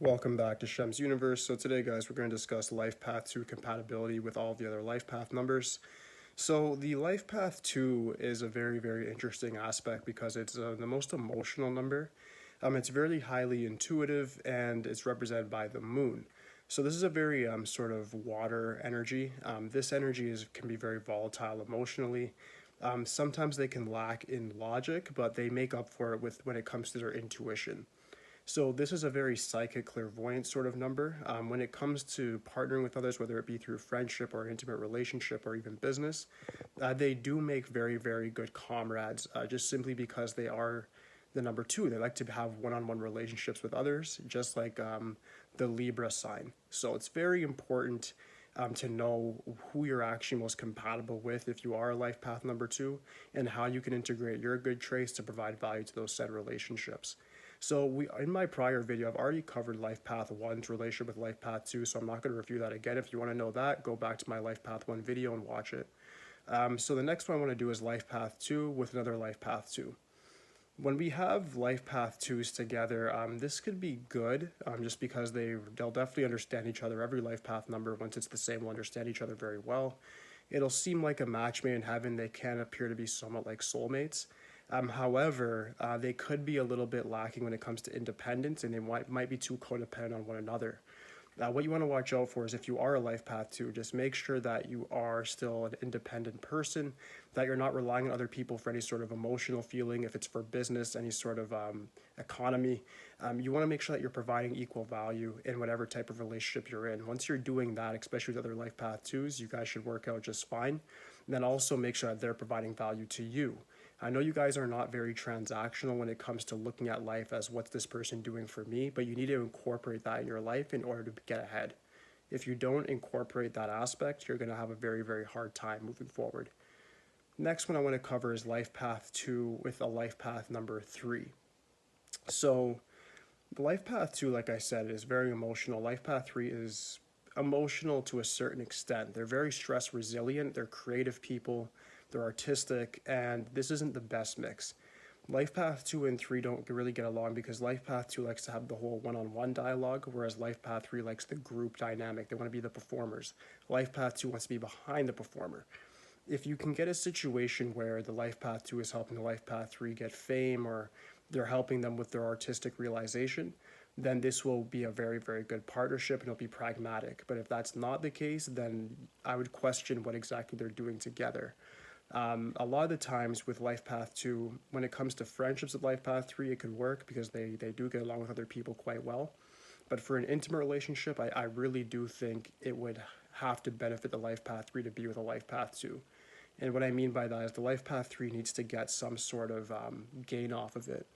Welcome back to Shemsuniverse. So today, guys, we're going to discuss life path 2 compatibility with all the other life path numbers. So the life path 2 is a very interesting aspect because it's the most emotional number. It's very highly intuitive and it's represented by the moon. So this is a very sort of water energy. This energy can be very volatile emotionally. Sometimes they can lack in logic, but they make up for it when it comes to their intuition. So this is a very psychic, clairvoyant sort of number. When it comes to partnering with others, whether it be through friendship or intimate relationship or even business, they do make very good comrades, just simply because they are the number 2. They like to have one-on-one relationships with others, just like the Libra sign. So it's very important to know who you're actually most compatible with if you are a life path number 2, and how you can integrate your good traits to provide value to those said relationships. So in my prior video, I've already covered life path 1's relationship with life path 2, so I'm not going to review that again. If you want to know that, go back to my life path 1 video and watch it. So the next one I want to do is life path 2 with another life path 2. When we have life path 2's together, this could be good, just because they'll definitely understand each other. Every life path number, once it's the same, will understand each other very well. It'll seem like a match made in heaven. They can appear to be somewhat like soulmates. However, they could be a little bit lacking when it comes to independence, and they might be too codependent on one another. What you want to watch out for is, if you are a life path 2, just make sure that you are still an independent person, that you're not relying on other people for any sort of emotional feeling. If it's for business, any sort of economy, you want to make sure that you're providing equal value in whatever type of relationship you're in. Once you're doing that, especially with other life path 2's, you guys should work out just fine. And then also make sure that they're providing value to you. I know you guys are not very transactional when it comes to looking at life as, what's this person doing for me, but you need to incorporate that in your life in order to get ahead. If you don't incorporate that aspect, you're going to have a very hard time moving forward. Next one I want to cover is life path 2 with a life path number 3. So the life path 2, like I said, is very emotional. Life path 3 is emotional to a certain extent. They're very stress resilient, they're creative people, they're artistic, and this isn't the best mix. Life path 2 and 3 don't really get along because life path 2 likes to have the whole one-on-one dialogue, whereas life path 3 likes the group dynamic. They want to be the performers. Life path 2 wants to be behind the performer. If you can get a situation where the life path 2 is helping the life path 3 get fame, or they're helping them with their artistic realization, then this will be a very good partnership, and it'll be pragmatic. But if that's not the case, then I would question what exactly they're doing together. A lot of the times with life path 2, when it comes to friendships with life path 3, it could work because they do get along with other people quite well. But for an intimate relationship, I really do think it would have to benefit the life path 3 to be with a life path 2. And what I mean by that is the life path 3 needs to get some sort of gain off of it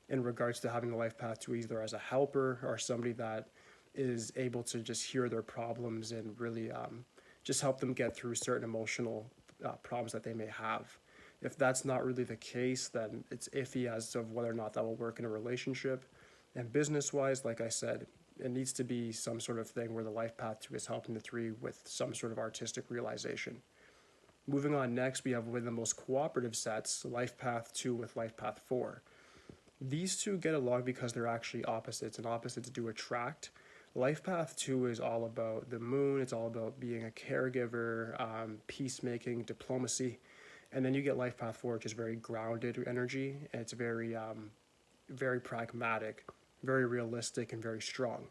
in regards to having the life path 2 either as a helper or somebody that is able to just hear their problems and really just help them get through certain emotional problems that they may have. If that's not really the case, then it's iffy as to whether or not that will work in a relationship. And business-wise, like I said, it needs to be some sort of thing where the life path 2 is helping the 3 with some sort of artistic realization. Moving on, next we have one of the most cooperative sets, life path 2 with life path 4. These two get along because they're actually opposites, and opposites do attract. Life path 2 is all about the moon. It's all about being a caregiver, peacemaking, diplomacy. And then you get life path 4, which is very grounded energy. And it's very pragmatic, very realistic, and very strong.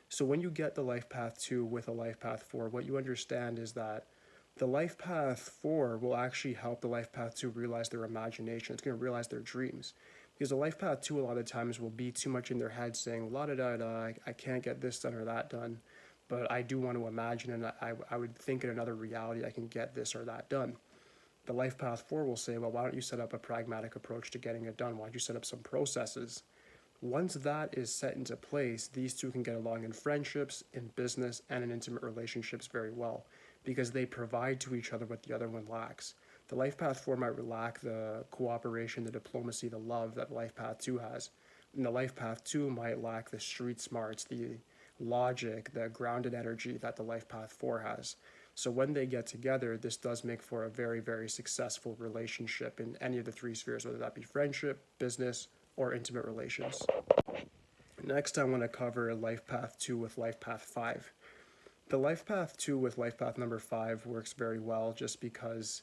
So when you get the life path 2 with a life path 4, what you understand is that the life path 4 will actually help the life path 2 realize their imagination. It's going to realize their dreams. Because the life path 2 a lot of times will be too much in their head saying, la da da da, I can't get this done or that done, but I do want to imagine, and I would think in another reality I can get this or that done. The life path 4 will say, well, why don't you set up a pragmatic approach to getting it done? Why don't you set up some processes? Once that is set into place, these two can get along in friendships, in business, and in intimate relationships very well, because they provide to each other what the other one lacks. The life path 4 might lack the cooperation, the diplomacy, the love that life path 2 has. And the life path 2 might lack the street smarts, the logic, the grounded energy that the life path 4 has. So when they get together, this does make for a very successful relationship in any of the 3 spheres, whether that be friendship, business, or intimate relations. Next, I want to cover life path 2 with life path 5. The life path 2 with life path number 5 works very well just because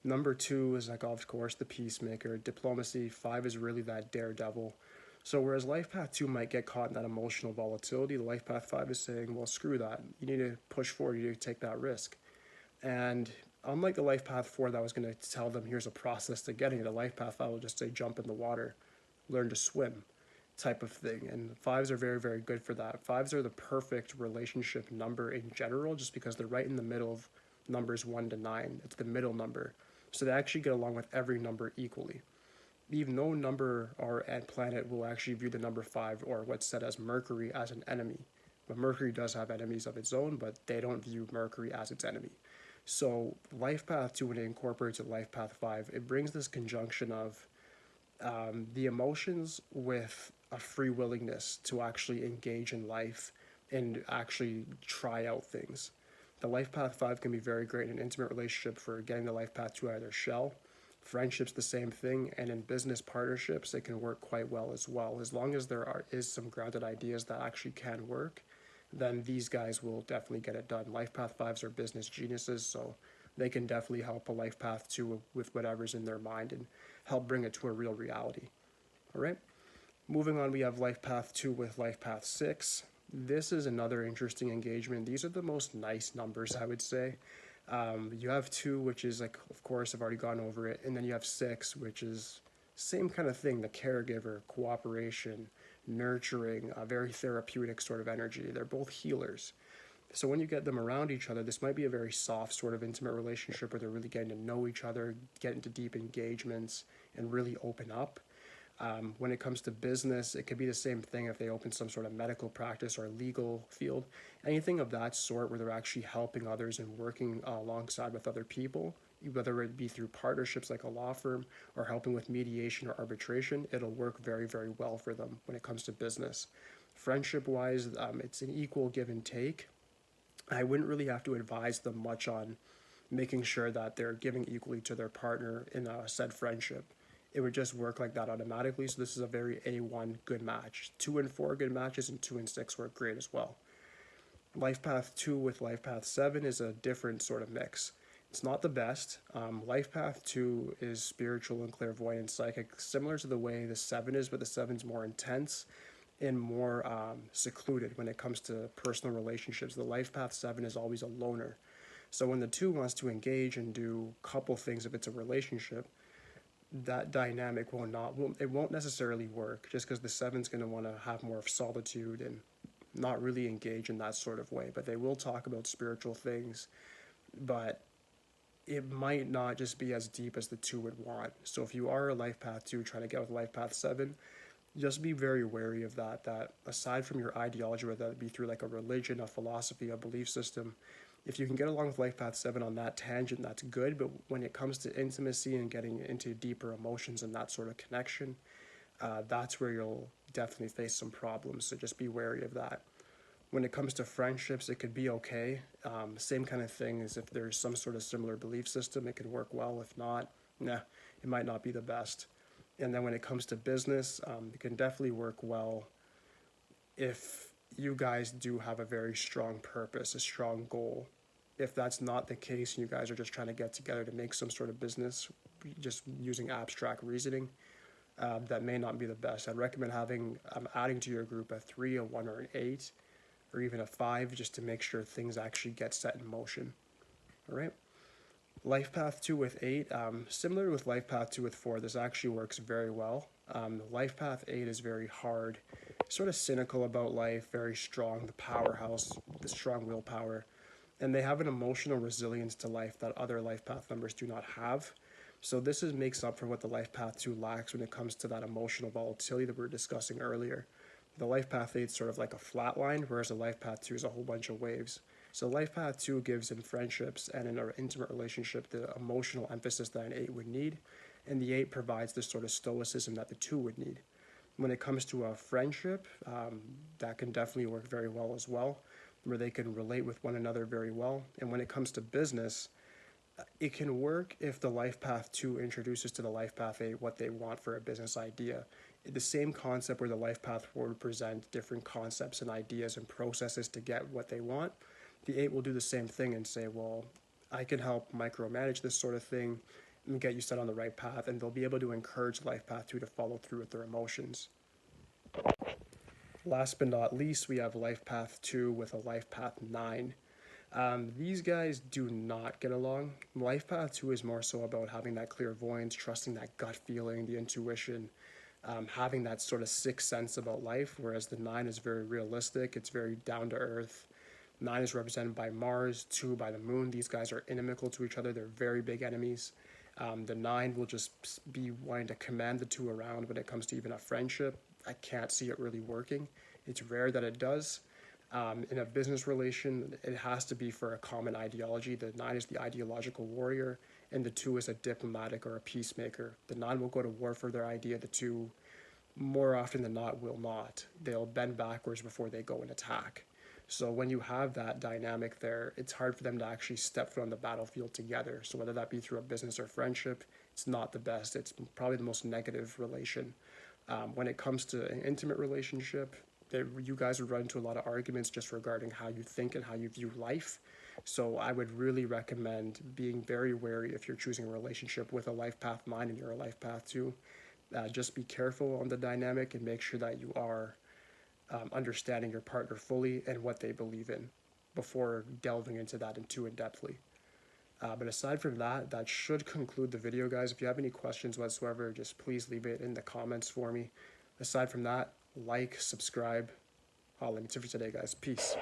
number 2 is like, of course, the peacemaker, diplomacy. 5 is really that daredevil. So whereas life path 2 might get caught in that emotional volatility, the life path 5 is saying, well, screw that. You need to push forward. You need to take that risk. And unlike the life path 4 that was going to tell them here's a process to getting it, the life path 5 will just say jump in the water, learn to swim type of thing. And 5s are very, very good for that. 5s are the perfect relationship number in general just because they're right in the middle of numbers 1 to 9. It's the middle number. So they actually get along with every number equally. Even no number or planet will actually view the number 5 or what's said as Mercury as an enemy. But Mercury does have enemies of its own, but they don't view Mercury as its enemy. So life path 2, when it incorporates a life path 5, it brings this conjunction of the emotions with a free willingness to actually engage in life and actually try out things. The life path 5 can be very great in an intimate relationship for getting the life path 2 out of their shell. Friendships, the same thing, and in business partnerships, it can work quite well as well. As long as is some grounded ideas that actually can work, then these guys will definitely get it done. Life path 5s are business geniuses, so they can definitely help a life path 2 with whatever's in their mind and help bring it to a real reality. All right. Moving on, we have life path 2 with life path 6. This is another interesting engagement. These are the most nice numbers, I would say. You have 2, which is like, of course, I've already gone over it. And then you have 6, which is same kind of thing, the caregiver, cooperation, nurturing, a very therapeutic sort of energy. They're both healers. So when you get them around each other, this might be a very soft sort of intimate relationship where they're really getting to know each other, get into deep engagements, and really open up. When it comes to business, it could be the same thing if they open some sort of medical practice or legal field. Anything of that sort where they're actually helping others and working alongside with other people, whether it be through partnerships like a law firm or helping with mediation or arbitration, it'll work very, very well for them when it comes to business. Friendship-wise, it's an equal give and take. I wouldn't really have to advise them much on making sure that they're giving equally to their partner in a said friendship. It would just work like that automatically. So this is a very A1 good match. 2 and 4 good matches, and 2 and 6 work great as well. Life Path 2 with Life Path 7 is a different sort of mix. It's not the best. Life Path 2 is spiritual and clairvoyant and psychic, similar to the way the 7 is, but the 7's more intense and more secluded when it comes to personal relationships. The Life Path 7 is always a loner. So when the 2 wants to engage and do a couple things if it's a relationship, that dynamic won't necessarily work just because the 7's going to want to have more of solitude and not really engage in that sort of way. But they will talk about spiritual things, but it might not just be as deep as the 2 would want. So if you are a Life Path 2 trying to get with Life Path 7, just be very wary of that aside from your ideology, whether that be through like a religion, a philosophy, a belief system, if you can get along with Life Path 7 on that tangent, that's good. But when it comes to intimacy and getting into deeper emotions and that sort of connection, that's where you'll definitely face some problems. So just be wary of that. When it comes to friendships, it could be okay. Same kind of thing as if there's some sort of similar belief system, it can work well. If not, it might not be the best. And then when it comes to business, it can definitely work well if you guys do have a very strong purpose, a strong goal. If that's not the case, and you guys are just trying to get together to make some sort of business, just using abstract reasoning, that may not be the best. I'd recommend adding to your group a 3, a 1, or an 8, or even a 5, just to make sure things actually get set in motion. All right. Life Path 2 with 8, similar with Life Path 2 with 4, this actually works very well. Life Path 8 is very hard, sort of cynical about life, very strong, the powerhouse, the strong willpower, and they have an emotional resilience to life that other Life Path members do not have. So this makes up for what the Life Path 2 lacks when it comes to that emotional volatility that we were discussing earlier. The Life Path 8 is sort of like a flat line, whereas the Life Path 2 is a whole bunch of waves. So Life Path 2 gives in friendships and in an intimate relationship the emotional emphasis that an 8 would need, and the 8 provides the sort of stoicism that the 2 would need. When it comes to a friendship, that can definitely work very well as well, where they can relate with one another very well. And when it comes to business, it can work if the Life Path 2 introduces to the Life Path 8 what they want for a business idea. The same concept where the life path 4 would present different concepts and ideas and processes to get what they want. The 8 will do the same thing and say, well, I can help micromanage this sort of thing and get you set on the right path, and they'll be able to encourage life path 2 to follow through with their emotions. Last but not least, we have life path 2 with a life path 9. These guys do not get along. Life path 2 is more so about having that clairvoyance, trusting that gut feeling, the intuition, having that sort of sixth sense about life, whereas the 9 is very realistic, it's very down to earth. 9 is represented by Mars, 2 by the moon. These guys are inimical to each other, they're very big enemies. The 9 will just be wanting to command the 2 around when it comes to even a friendship. I can't see it really working. It's rare that it does. In a business relation, it has to be for a common ideology. The 9 is the ideological warrior, and the 2 is a diplomatic or a peacemaker. The 9 will go to war for their idea, the 2 more often than not will not. They'll bend backwards before they go and attack. So when you have that dynamic there, it's hard for them to actually step foot on the battlefield together. So whether that be through a business or friendship, it's not the best. It's probably the most negative relation. When it comes to an intimate relationship, you guys would run into a lot of arguments just regarding how you think and how you view life. So I would really recommend being very wary if you're choosing a relationship with a life path 9 and you're a life path 2. Just be careful on the dynamic and make sure that you are understanding your partner fully and what they believe in before delving into that too in-depthly. But aside from that, that should conclude the video, guys. If you have any questions whatsoever, just please leave it in the comments for me. Aside from that, like, subscribe. That's it for today, guys. Peace.